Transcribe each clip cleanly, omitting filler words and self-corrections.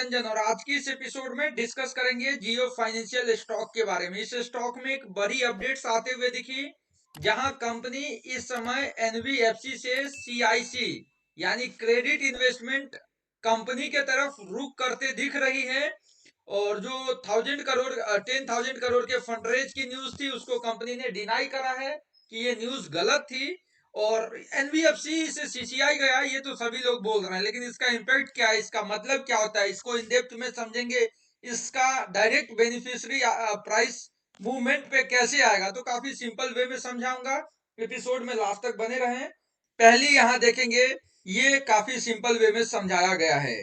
रंजन और आज की इस एपिसोड में डिस्कस करेंगे जियो फाइनेंशियल स्टॉक के बारे में। इस स्टॉक में एक बड़ी अपडेट्स आते हुए दिखी, जहां कंपनी इस समय एनबीएफसी से सीआईसी यानी क्रेडिट इन्वेस्टमेंट कंपनी के तरफ रुख करते दिख रही है। और जो 10,000 करोड़ के फंडरेज की न्यूज थी, उसको कंपनी ने डिनाई करा है कि ये न्यूज गलत थी। और एनबीएफसी से सीसीआई गया, ये तो सभी लोग बोल रहे हैं, लेकिन इसका इम्पैक्ट क्या है, इसका मतलब क्या होता है, इसको इन डेप्थ में समझेंगे। इसका डायरेक्ट बेनिफिशियरी प्राइस मूवमेंट पे कैसे आएगा, तो काफी सिंपल वे में समझाऊंगा। एपिसोड में लास्ट तक बने रहें। पहली यहां देखेंगे, ये काफी सिंपल वे में समझाया गया है।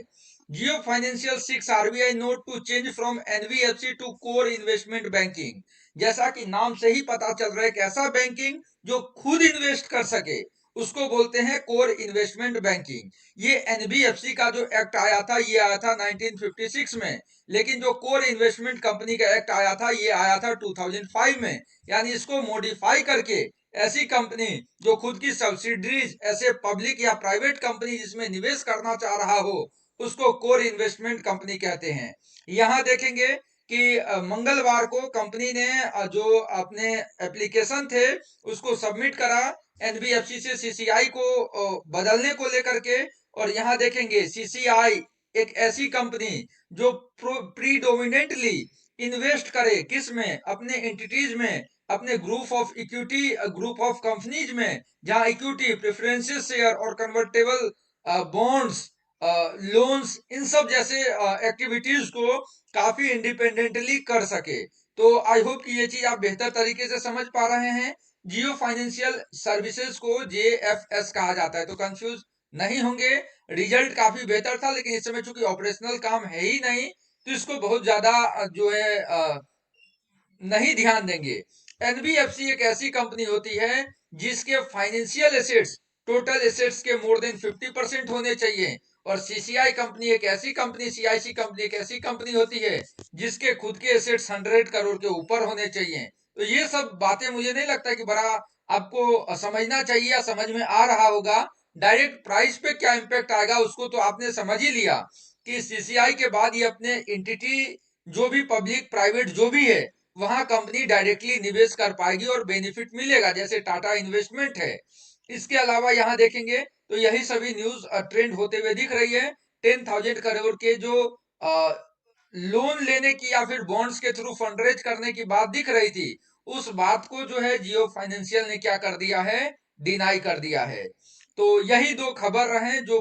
Jio financial 6 RBI nod to change from NBFC to core investment banking. जैसा कि नाम से ही पता चल रहा है, एक ऐसा बैंकिंग जो खुद इन्वेस्ट कर सके, उसको बोलते हैं कोर इन्वेस्टमेंट बैंकिंग। ये एनबीएफसी का जो एक्ट आया था, ये आया था 1956 में, लेकिन जो कोर इन्वेस्टमेंट कंपनी का एक्ट आया था, ये आया था 2005 में। यानी इसको मॉडिफाई करके ऐसी कंपनी जो खुद की सब्सिडरीज ऐसे पब्लिक या प्राइवेट कंपनी जिसमें निवेश करना चाह रहा हो, उसको कोर इन्वेस्टमेंट कंपनी कहते हैं। यहां देखेंगे कि मंगलवार को कंपनी ने जो अपने एप्लीकेशन थे उसको सबमिट करा एनबीएफसी से सीसीआई को बदलने को लेकर के। और यहां देखेंगे सीसीआई एक ऐसी कंपनी जो प्रीडोमिनेंटली इन्वेस्ट करे किस में, अपने एंटिटीज में, अपने group of equity group of companies में, जहां इक्विटी प्रेफरेंसेस शेयर और कन्वर्टेबल बॉन्ड्स लोन्स, इन सब जैसे एक्टिविटीज को काफी इंडिपेंडेंटली कर सके। तो आई होप कि ये चीज आप बेहतर तरीके से समझ पा रहे हैं। जियो फाइनेंशियल सर्विसेज को जेएफएस कहा जाता है, तो कंफ्यूज नहीं होंगे। रिजल्ट काफी बेहतर था, लेकिन इस समय चूंकि ऑपरेशनल काम है ही नहीं, तो इसको बहुत ज्यादा जो है नहीं ध्यान देंगे। एनबीएफसी एक ऐसी कंपनी होती है जिसके फाइनेंशियल एसेट्स टोटल एसेट्स के मोर देन 50% होने चाहिए। और सीसीआई कंपनी एक ऐसी कंपनी, सीआईसी कंपनी एक ऐसी कंपनी होती है जिसके खुद के एसेट्स 100 करोड़ के ऊपर होने चाहिए। तो ये सब बातें मुझे नहीं लगता कि बड़ा आपको समझना चाहिए या समझ में आ रहा होगा। डायरेक्ट प्राइस पे क्या इंपैक्ट आएगा उसको तो आपने समझ ही लिया कि सीसीआई के बाद ये अपने एंटिटी जो भी पब्लिक प्राइवेट जो भी है, वहां कंपनी डायरेक्टली निवेश कर पाएगी और बेनिफिट मिलेगा, जैसे टाटा इन्वेस्टमेंट है। इसके अलावा यहां देखेंगे तो यही सभी न्यूज ट्रेंड होते हुए दिख रही है। 10,000 करोड़ के जो लोन लेने की या फिर बॉन्ड्स के थ्रू फंडरेज करने की बात दिख रही थी, उस बात को जो है जियो फाइनेंशियल ने क्या कर दिया है, डिनाई कर दिया है। तो यही दो खबर रहे जो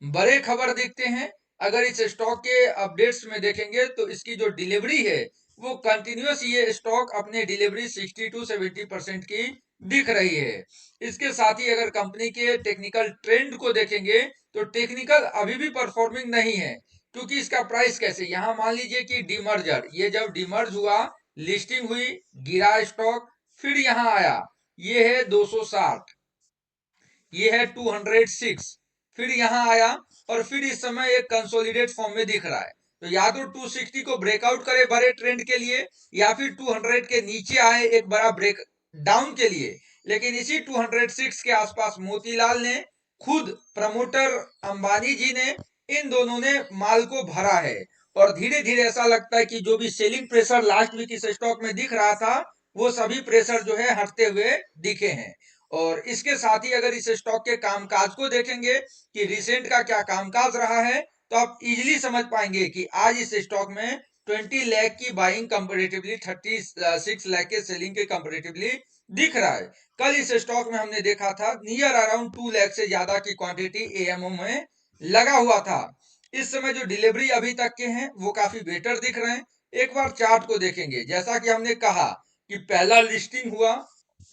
बड़े खबर दिखते हैं। अगर इस स्टॉक के अपडेट्स में देखेंगे तो इसकी जो डिलीवरी है वो कंटिन्यूस, ये स्टॉक अपने डिलीवरी 60 टू 70% की दिख रही है। इसके साथ ही अगर कंपनी के टेक्निकल ट्रेंड को देखेंगे तो टेक्निकल अभी भी परफॉर्मिंग नहीं है, क्योंकि इसका प्राइस कैसे, यहां मान लीजिए कि डीमर्जर, ये जब डीमर्ज हुआ, लिस्टिंग हुई, गिरा स्टॉक, फिर यहां आया, ये है 260, ये है 206, फिर यहां आया, और फिर इस समय एक कंसोलिडेट फॉर्म में दिख रहा है। तो या तो 260 को ब्रेकआउट करे बड़े ट्रेंड के लिए, या फिर 200 के नीचे आए एक बड़ा ब्रेक डाउन के लिए। लेकिन इसी 206 के आसपास मोतीलाल ने खुद, प्रमोटर अंबानी जी ने, इन दोनों ने माल को भरा है। और धीरे धीरे ऐसा लगता है कि जो भी सेलिंग प्रेशर लास्ट वीक इस स्टॉक में दिख रहा था, वो सभी प्रेशर जो है हटते हुए दिखे हैं। और इसके साथ ही अगर इस स्टॉक के कामकाज को देखेंगे कि रिसेंट का क्या कामकाज रहा है, तो आप इजीली समझ पाएंगे कि आज इस स्टॉक में 20 लाख की बाइंग कंपेरेटिवली 36 लाख के सेलिंग के कंपेरेटिवली दिख रहा है। कल इस स्टॉक में हमने देखा था नियर अराउंड 2 लाख से ज्यादा की क्वांटिटी एएमओ में लगा हुआ था। इस समय जो डिलीवरी अभी तक के हैं वो काफी बेटर दिख रहे हैं। एक बार चार्ट को देखेंगे, जैसा कि हमने कहा कि पहला लिस्टिंग हुआ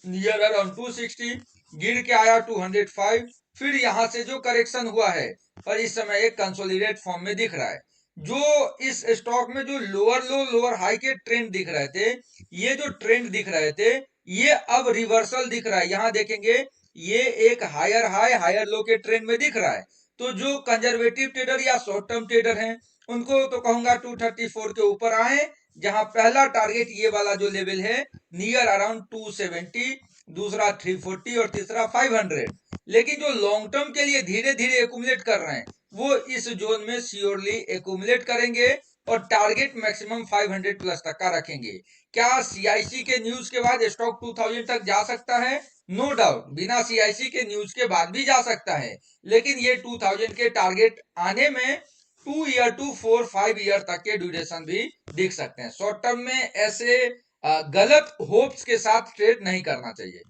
नियर अराउंड 260, गिर के आया 205, फिर यहां से जो करेक्शन हुआ है, और इस समय एक कंसोलिडेट फॉर्म में दिख रहा है। जो इस स्टॉक में जो लोअर लो लोअर हाई के ट्रेंड दिख रहे थे, ये जो ट्रेंड दिख रहे थे, ये अब रिवर्सल दिख रहा है। यहां देखेंगे ये एक हायर हाई हायर लो के ट्रेंड में दिख रहा है। तो जो कंजर्वेटिव ट्रेडर या शॉर्ट टर्म ट्रेडर हैं, उनको तो कहूंगा 234 के ऊपर आए, जहां पहला टारगेट ये वाला जो लेवल है नियर अराउंड 270, दूसरा 340 और तीसरा 500। लेकिन जो लॉन्ग टर्म के लिए धीरे धीरे एकुमुलेट कर रहे हैं, वो इस जोन में श्योरली एक्यूमुलेट करेंगे और टारगेट मैक्सिमम 500 प्लस तक का रखेंगे। क्या सीआईसी के न्यूज के बाद स्टॉक 2000 तक जा सकता है? नो डाउट, बिना सीआईसी के न्यूज के बाद भी जा सकता है, लेकिन ये 2000 के टारगेट आने में 2 ईयर टू 4-5 ईयर तक के ड्यूरेशन भी दिख सकते हैं। शॉर्ट टर्म में ऐसे गलत होप्स के साथ ट्रेड नहीं करना चाहिए।